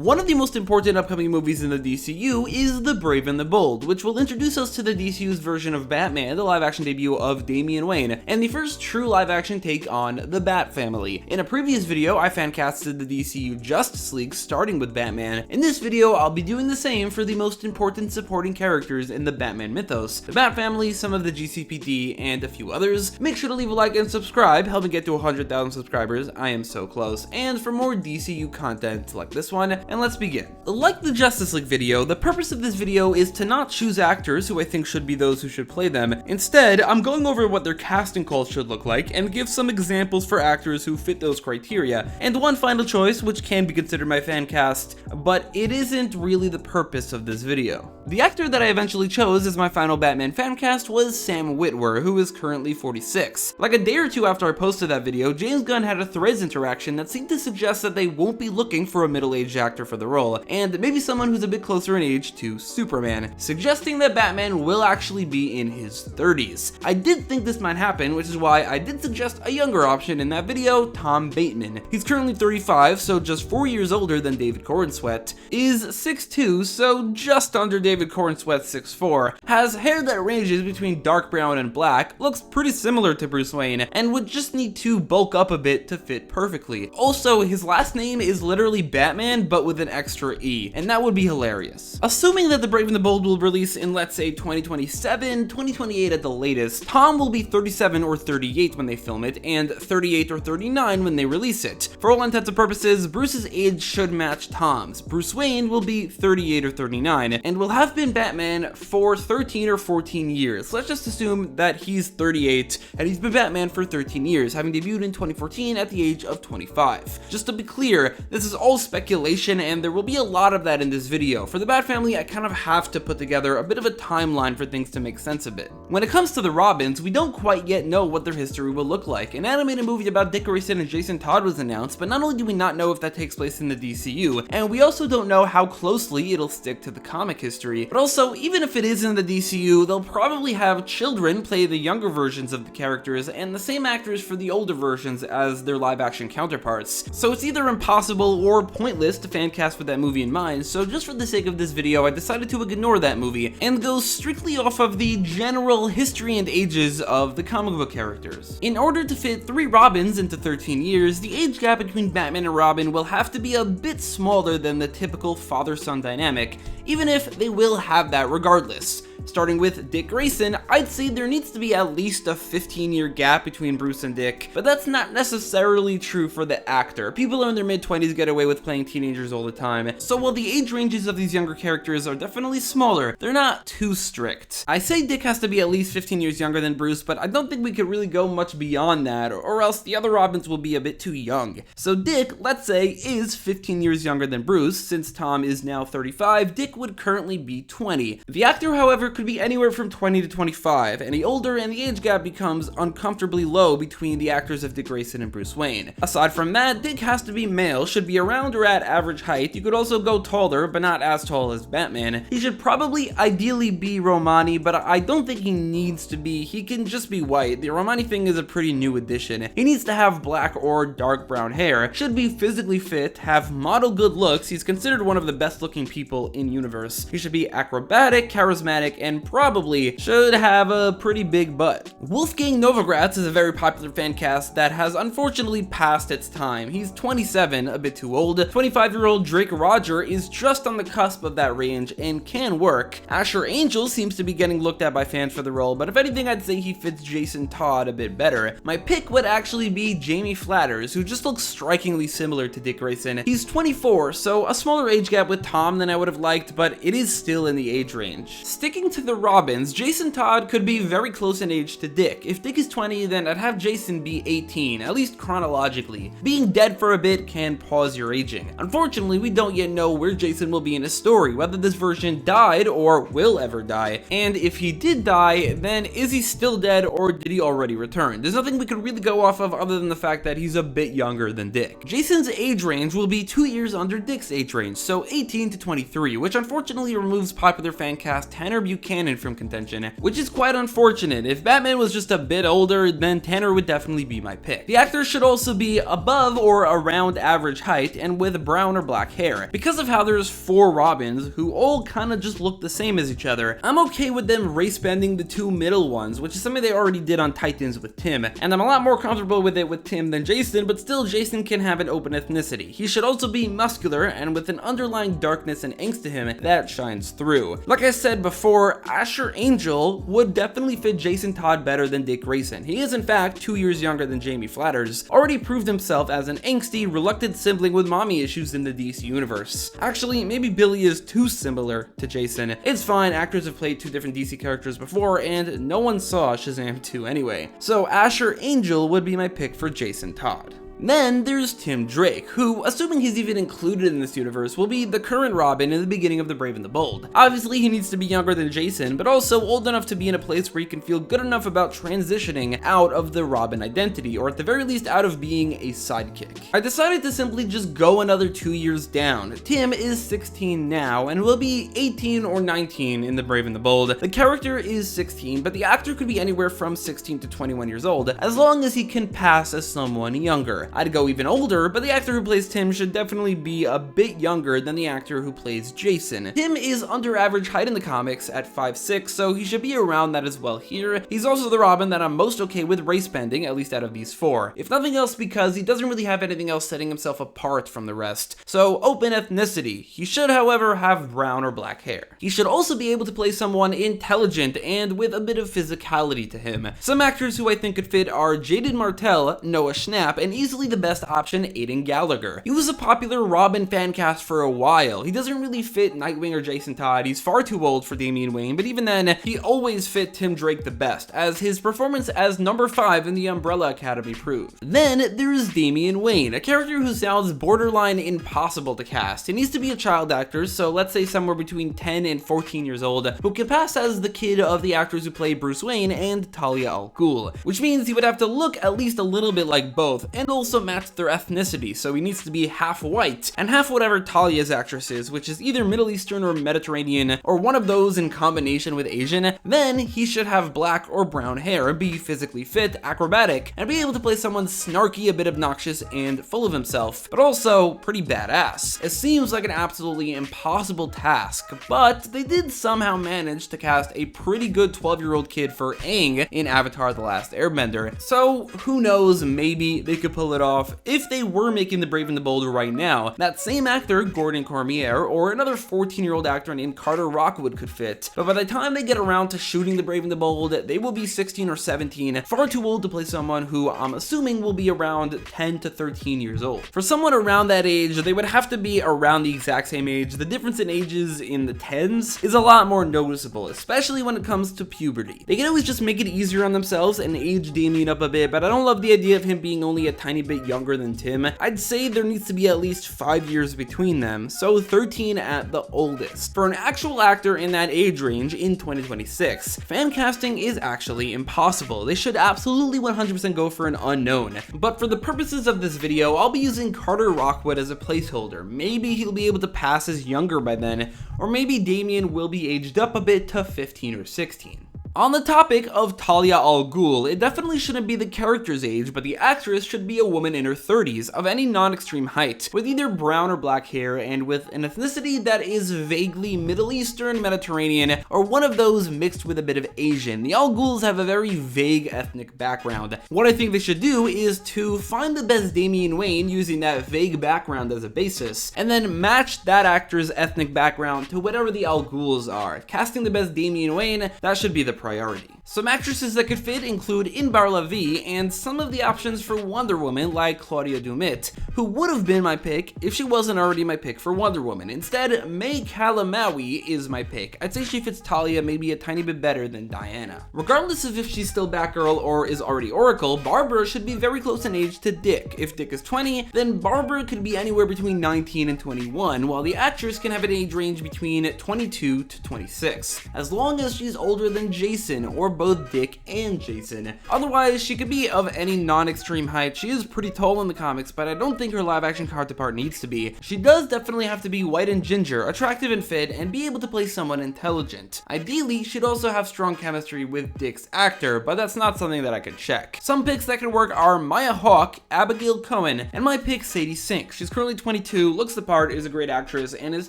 One of the most important upcoming movies in the DCU is The Brave and the Bold, which will introduce us to the DCU's version of Batman, the live-action debut of Damian Wayne, and the first true live-action take on the Bat-Family. In a previous video, I fan-casted the DCU Justice League starting with Batman. In this video, I'll be doing the same for the most important supporting characters in the Batman mythos, the Bat-Family, some of the GCPD, and a few others. Make sure to leave a like and subscribe, help me get to 100,000 subscribers, I am so close, and for more DCU content like this one, and let's begin. Like the Justice League video, the purpose of this video is to not choose actors who I think should be those who should play them. Instead, I'm going over what their casting calls should look like and give some examples for actors who fit those criteria, and one final choice which can be considered my fan cast, but it isn't really the purpose of this video. The actor that I eventually chose as my final Batman fan cast was Sam Witwer, who is currently 46. Like a day or two after I posted that video, James Gunn had a Threads interaction that seemed to suggest that they won't be looking for a middle-aged actor for the role, and maybe someone who's a bit closer in age to Superman, suggesting that Batman will actually be in his 30s. I did think this might happen, which is why I did suggest a younger option in that video, Tom Bateman. He's currently 35, so just 4 years older than David Corenswet, is 6'2", so just under David Corenswet's 6'4", has hair that ranges between dark brown and black, looks pretty similar to Bruce Wayne, and would just need to bulk up a bit to fit perfectly. Also, his last name is literally Batman, but with an extra E, and that would be hilarious. Assuming that The Brave and the Bold will release in, let's say, 2027, 2028 at the latest, Tom will be 37 or 38 when they film it, and 38 or 39 when they release it. For all intents and purposes, Bruce's age should match Tom's. Bruce Wayne will be 38 or 39, and will have been Batman for 13 or 14 years. Let's just assume that he's 38, and he's been Batman for 13 years, having debuted in 2014 at the age of 25. Just to be clear, this is all speculation, and there will be a lot of that in this video. For the Bat-Family, I kind of have to put together a bit of a timeline for things to make sense of it. When it comes to the Robins, we don't quite yet know what their history will look like. An animated movie about Dick Grayson and Jason Todd was announced, but not only do we not know if that takes place in the DCU, and we also don't know how closely it'll stick to the comic history, but also, even if it is in the DCU, they'll probably have children play the younger versions of the characters and the same actors for the older versions as their live-action counterparts. So it's either impossible or pointless to fan cast with that movie in mind, so just for the sake of this video, I decided to ignore that movie and go strictly off of the general history and ages of the comic book characters. In order to fit 3 Robins into 13 years, the age gap between Batman and Robin will have to be a bit smaller than the typical father-son dynamic, even if they will have that regardless. Starting with Dick Grayson, I'd say there needs to be at least a 15-year gap between Bruce and Dick, but that's not necessarily true for the actor. People in their mid-20s get away with playing teenagers all the time, so while the age ranges of these younger characters are definitely smaller, they're not too strict. I say Dick has to be at least 15 years younger than Bruce, but I don't think we could really go much beyond that, or else the other Robins will be a bit too young. So Dick, let's say, is 15 years younger than Bruce. Since Tom is now 35, Dick would currently be 20. The actor, however, could be anywhere from 20 to 25. Any older and the age gap becomes uncomfortably low between the actors of Dick Grayson and Bruce Wayne. Aside from that, Dick has to be male, should be around or at average height. You could also go taller, but not as tall as Batman. He should probably ideally be Romani, but I don't think he needs to be. He can just be white. The Romani thing is a pretty new addition. He needs to have black or dark brown hair, should be physically fit, have model good looks. He's considered one of the best looking people in universe. He should be acrobatic, charismatic, and probably should have a pretty big butt. Wolfgang Novogratz is a very popular fan cast that has unfortunately passed its time. He's 27, a bit too old. 25-year-old Drake Roger is just on the cusp of that range and can work. Asher Angel seems to be getting looked at by fans for the role, but if anything, I'd say he fits Jason Todd a bit better. My pick would actually be Jamie Flatters, who just looks strikingly similar to Dick Grayson. He's 24, so a smaller age gap with Tom than I would have liked, but it is still in the age range. Sticking to the Robins, Jason Todd could be very close in age to Dick. If Dick is 20, then I'd have Jason be 18, at least chronologically. Being dead for a bit can pause your aging. Unfortunately, we don't yet know where Jason will be in his story, whether this version died or will ever die. And if he did die, then is he still dead or did he already return? There's nothing we could really go off of other than the fact that he's a bit younger than Dick. Jason's age range will be 2 years under Dick's age range, so 18 to 23, which unfortunately removes popular fan cast Tanner Buchanan Buchanan from contention, which is quite unfortunate. If Batman was just a bit older, then Tanner would definitely be my pick. The actor should also be above or around average height and with brown or black hair. Because of how there's 4 Robins who all kinda just look the same as each other, I'm okay with them race bending the 2 middle ones, which is something they already did on Titans with Tim, and I'm a lot more comfortable with it with Tim than Jason, but still Jason can have an open ethnicity. He should also be muscular and with an underlying darkness and angst to him that shines through. Like I said before, Asher Angel would definitely fit Jason Todd better than Dick Grayson. He is in fact 2 years younger than Jamie Flatters, already proved himself as an angsty, reluctant sibling with mommy issues in the DC universe. Actually, maybe Billy is too similar to Jason. It's fine, actors have played 2 different DC characters before and no one saw Shazam 2 anyway. So Asher Angel would be my pick for Jason Todd. Then there's Tim Drake, who, assuming he's even included in this universe, will be the current Robin in the beginning of The Brave and the Bold. Obviously, he needs to be younger than Jason, but also old enough to be in a place where he can feel good enough about transitioning out of the Robin identity, or at the very least out of being a sidekick. I decided to simply just go another 2 years down. Tim is 16 now, and will be 18 or 19 in The Brave and the Bold. The character is 16, but the actor could be anywhere from 16 to 21 years old, as long as he can pass as someone younger. I'd go even older, but the actor who plays Tim should definitely be a bit younger than the actor who plays Jason. Tim is under average height in the comics at 5'6", so he should be around that as well here. He's also the Robin that I'm most okay with race bending, at least out of these 4. If nothing else, because he doesn't really have anything else setting himself apart from the rest. So open ethnicity. He should, however, have brown or black hair. He should also be able to play someone intelligent and with a bit of physicality to him. Some actors who I think could fit are Jaden Martell, Noah Schnapp, and easily the best option, Aidan Gallagher. He was a popular Robin fan cast for a while. He doesn't really fit Nightwing or Jason Todd. He's far too old for Damian Wayne, but even then, he always fit Tim Drake the best, as his performance as number 5 in the Umbrella Academy proved. Then there's Damian Wayne, a character who sounds borderline impossible to cast. He needs to be a child actor, so let's say somewhere between 10 and 14 years old, who can pass as the kid of the actors who play Bruce Wayne and Talia al Ghul, which means he would have to look at least a little bit like both, and also match their ethnicity, so he needs to be half white and half whatever Talia's actress is, which is either Middle Eastern or Mediterranean, or one of those in combination with Asian. Then he should have black or brown hair, be physically fit, acrobatic, and be able to play someone snarky, a bit obnoxious, and full of himself, but also pretty badass. It seems like an absolutely impossible task, but they did somehow manage to cast a pretty good 12-year-old kid for Aang in Avatar: The Last Airbender, so who knows, maybe they could pull it off if they were making The Brave and the Bold right now. That same actor, Gordon Cormier, or another 14-year-old actor named Carter Rockwood could fit, but by the time they get around to shooting The Brave and the Bold, they will be 16 or 17, far too old to play someone who I'm assuming will be around 10 to 13 years old. For someone around that age, they would have to be around the exact same age. The difference in ages in the 10s is a lot more noticeable, especially when it comes to puberty. They can always just make it easier on themselves and age Damian up a bit, but I don't love the idea of him being only a tiny bit younger than Tim. I'd say there needs to be at least 5 years between them, so 13 at the oldest. For an actual actor in that age range in 2026, fan casting is actually impossible. They should absolutely 100% go for an unknown. But for the purposes of this video, I'll be using Carter Rockwood as a placeholder. Maybe he'll be able to pass as younger by then, or maybe Damian will be aged up a bit to 15 or 16. On the topic of Talia al Ghul, it definitely shouldn't be the character's age, but the actress should be a woman in her 30s, of any non-extreme height, with either brown or black hair, and with an ethnicity that is vaguely Middle Eastern, Mediterranean, or one of those mixed with a bit of Asian. The Al Ghuls have a very vague ethnic background. What I think they should do is to find the best Damian Wayne using that vague background as a basis, and then match that actor's ethnic background to whatever the Al Ghuls are. Casting the best Damian Wayne, that should be the priority. Some actresses that could fit include Inbar Lavi and some of the options for Wonder Woman like Claudia Dumit, who would have been my pick if she wasn't already my pick for Wonder Woman. Instead, May Calamawy is my pick. I'd say she fits Talia maybe a tiny bit better than Diana. Regardless of if she's still Batgirl or is already Oracle, Barbara should be very close in age to Dick. If Dick is 20, then Barbara could be anywhere between 19 and 21, while the actress can have an age range between 22 to 26. As long as she's older than Jason or both Dick and Jason. Otherwise, she could be of any non-extreme height. She is pretty tall in the comics, but I don't think her live-action counterpart needs to be. She does definitely have to be white and ginger, attractive and fit, and be able to play someone intelligent. Ideally, she'd also have strong chemistry with Dick's actor, but that's not something that I could check. Some picks that could work are Maya Hawke, Abigail Cohen, and my pick Sadie Sink. She's currently 22, looks the part, is a great actress, and is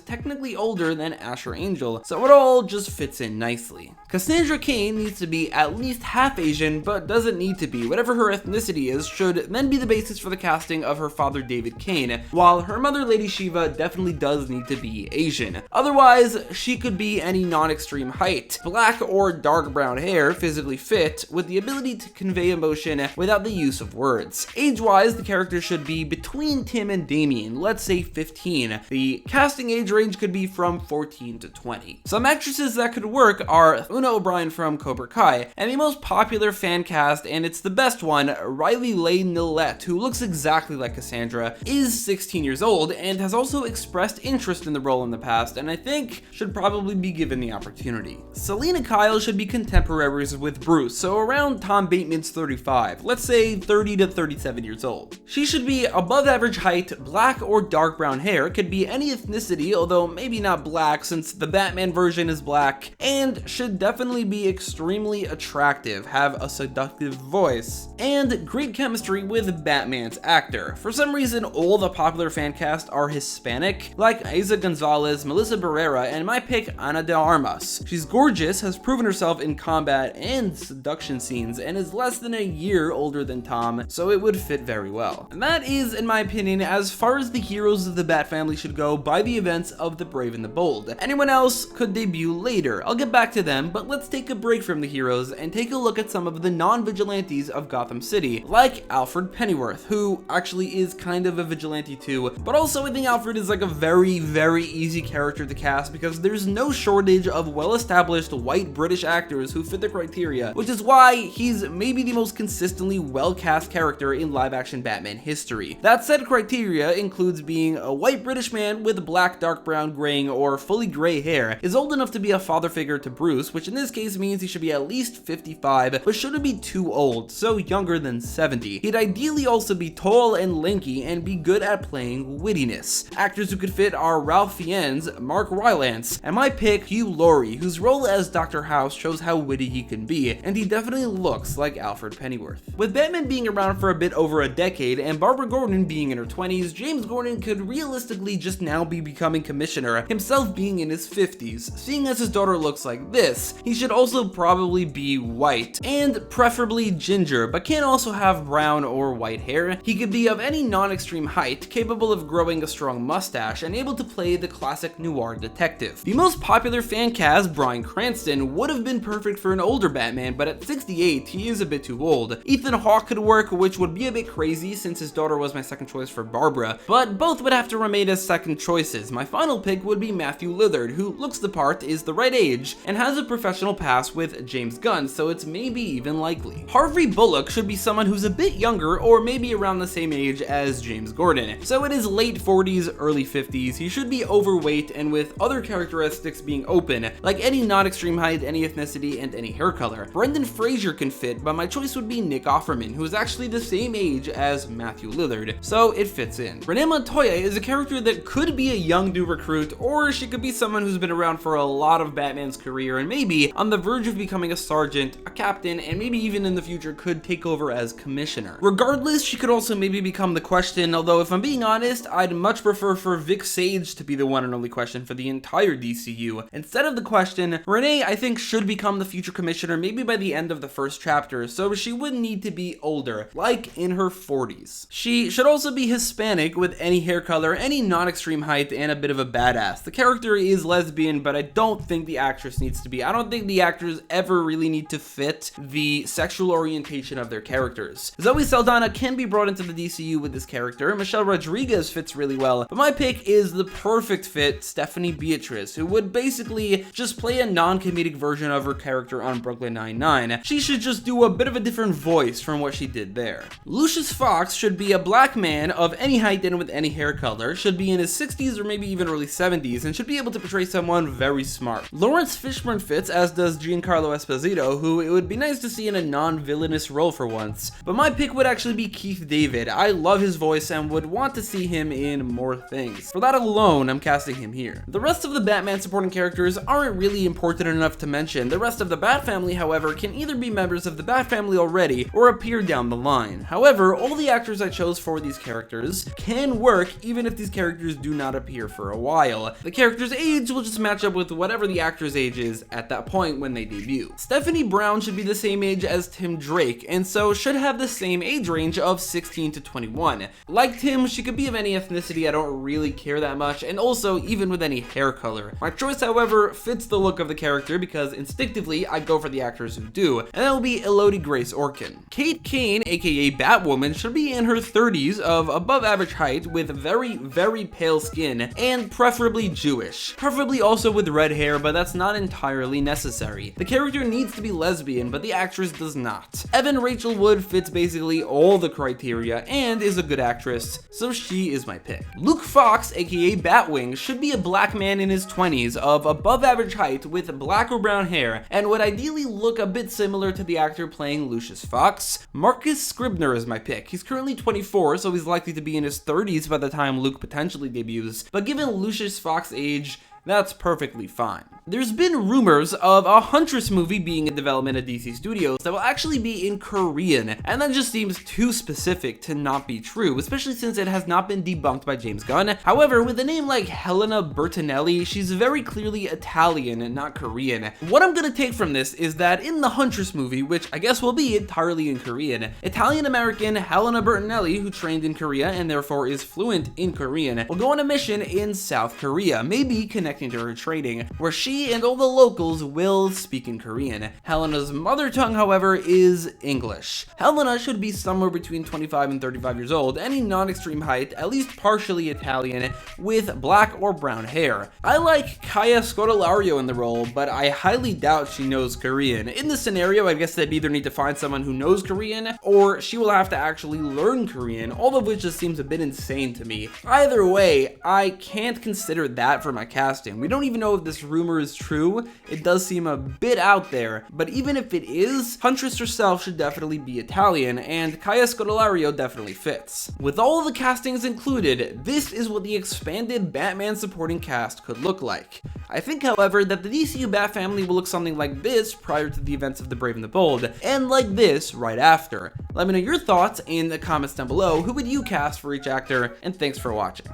technically older than Asher Angel, so it all just fits in nicely. Cassandra Cain needs to be at least half Asian, but doesn't need to be. Whatever her ethnicity is should then be the basis for the casting of her father David Kane, while her mother Lady Shiva definitely does need to be Asian. Otherwise, she could be any non-extreme height, black or dark brown hair, physically fit, with the ability to convey emotion without the use of words. Age-wise, the character should be between Tim and Damian, let's say 15. The casting age range could be from 14 to 20. Some actresses that could work are Una O'Brien from Cobra Kai, and the most popular fan cast, and it's the best one, Riley Lane Nillette, who looks exactly like Cassandra, is 16 years old, and has also expressed interest in the role in the past, and I think should probably be given the opportunity. Selina Kyle should be contemporaries with Bruce, so around Tom Bateman's 35, let's say 30 to 37 years old. She should be above average height, black or dark brown hair, could be any ethnicity, although maybe not black since the Batman version is black, and should definitely be extremely attractive, have a seductive voice, and great chemistry with Batman's actor. For some reason, all the popular fan cast are Hispanic, like Eiza Gonzalez, Melissa Barrera, and my pick, Ana de Armas. She's gorgeous, has proven herself in combat and seduction scenes, and is less than a year older than Tom, so it would fit very well. And that is, in my opinion, as far as the heroes of the Bat-Family should go by the events of The Brave and the Bold. Anyone else could debut later. I'll get back to them, but let's take a break from the heroes and take a look at some of the non-vigilantes of Gotham City, like Alfred Pennyworth, who actually is kind of a vigilante too, but also I think Alfred is like a very, very easy character to cast because there's no shortage of well-established white British actors who fit the criteria, which is why he's maybe the most consistently well-cast character in live-action Batman history. That said criteria includes being a white British man with black, dark brown, graying, or fully gray hair, is old enough to be a father figure to Bruce, which in this case means he should be at least 55, but shouldn't be too old, so younger than 70. He'd ideally also be tall and lanky and be good at playing wittiness. Actors who could fit are Ralph Fiennes, Mark Rylance, and my pick, Hugh Laurie, whose role as Dr. House shows how witty he can be, and he definitely looks like Alfred Pennyworth. With Batman being around for a bit over a decade and Barbara Gordon being in her 20s, James Gordon could realistically just now be becoming commissioner, himself being in his 50s. Seeing as his daughter looks like this, he should also probably be white, and preferably ginger, but can also have brown or white hair. He could be of any non-extreme height, capable of growing a strong mustache, and able to play the classic noir detective. The most popular fan cast, Bryan Cranston, would have been perfect for an older Batman, but at 68, he is a bit too old. Ethan Hawke could work, which would be a bit crazy since his daughter was my second choice for Barbara, but both would have to remain as second choices. My final pick would be Matthew Lillard, who looks the part, is the right age, and has a professional past with James Gunn, so it's maybe even likely. Harvey Bullock should be someone who's a bit younger, or maybe around the same age as James Gordon. So in his late 40s, early 50s, he should be overweight and with other characteristics being open, like any non-extreme height, any ethnicity, and any hair color. Brendan Fraser can fit, but my choice would be Nick Offerman, who is actually the same age as Matthew Lillard, so it fits in. Renee Montoya is a character that could be a young new recruit, or she could be someone who's been around for a lot of Batman's career and maybe on the verge of becoming a sergeant, a captain, and maybe even in the future could take over as commissioner. Regardless, she could also maybe become the Question, although if I'm being honest, I'd much prefer for Vic Sage to be the one and only Question for the entire DCU. Instead of the Question, Renee, I think, should become the future commissioner maybe by the end of the first chapter, so she wouldn't need to be older, like in her 40s. She should also be Hispanic with any hair color, any non-extreme height, and a bit of a badass. The character is lesbian, but I don't think the actress needs to be. I don't think the actors ever really need to fit the sexual orientation of their characters. Zoe Saldana can be brought into the DCU with this character. Michelle Rodriguez fits really well, but my pick is the perfect fit, Stephanie Beatrice, who would basically just play a non-comedic version of her character on Brooklyn Nine-Nine. She should just do a bit of a different voice from what she did there. Lucius Fox should be a black man of any height and with any hair color, should be in his 60s or maybe even early 70s, and should be able to portray someone very smart. Lawrence Fishburne fits, as does Giancarlo Esposito Esposito, who it would be nice to see in a non-villainous role for once. But my pick would actually be Keith David. I love his voice and would want to see him in more things. For that alone, I'm casting him here. The rest of the Batman supporting characters aren't really important enough to mention. The rest of the Bat-Family, however, can either be members of the Bat-Family already or appear down the line. However, all the actors I chose for these characters can work even if these characters do not appear for a while. The character's age will just match up with whatever the actor's age is at that point when they debut. Stephanie Brown should be the same age as Tim Drake, and so should have the same age range of 16 to 21. Like Tim, she could be of any ethnicity, I don't really care that much, and also even with any hair color. My choice, however, fits the look of the character because instinctively I go for the actors who do, and that will be Elodie Grace Orkin. Kate Kane, aka Batwoman, should be in her 30s, of above average height, with very pale skin, and preferably Jewish. Preferably also with red hair, but that's not entirely necessary. The character needs to be lesbian, but the actress does not. Evan Rachel Wood fits basically all the criteria and is a good actress, so she is my pick. Luke Fox, aka Batwing, should be a black man in his 20s, of above average height, with black or brown hair, and would ideally look a bit similar to the actor playing Lucius Fox. Marcus Scribner is my pick. He's currently 24, so he's likely to be in his 30s by the time Luke potentially debuts, but given Lucius Fox's age, that's perfectly fine. There's been rumors of a Huntress movie being in development at DC Studios that will actually be in Korean, and that just seems too specific to not be true, especially since it has not been debunked by James Gunn. However, with a name like Helena Bertinelli, she's very clearly Italian and not Korean. What I'm gonna take from this is that in the Huntress movie, which I guess will be entirely in Korean, Italian-American Helena Bertinelli, who trained in Korea and therefore is fluent in Korean, will go on a mission in South Korea, maybe connecting to her training, where she and all the locals will speak in Korean. Helena's mother tongue, however, is English. Helena should be somewhere between 25 and 35 years old, any non-extreme height, at least partially Italian, with black or brown hair. I like Kaya Scodelario in the role, but I highly doubt she knows Korean. In this scenario, I guess they'd either need to find someone who knows Korean, or she will have to actually learn Korean, all of which just seems a bit insane to me. Either way, I can't consider that for my casting. We don't even know if this rumor is true. It does seem a bit out there, but even if it is, Huntress herself should definitely be Italian, and Kaya Scodelario definitely fits. With all of the castings included, this is what the expanded Batman supporting cast could look like. I think, however, that the DCU Bat-Family will look something like this prior to the events of The Brave and the Bold, and like this right after. Let me know your thoughts in the comments down below. Who would you cast for each actor, and thanks for watching.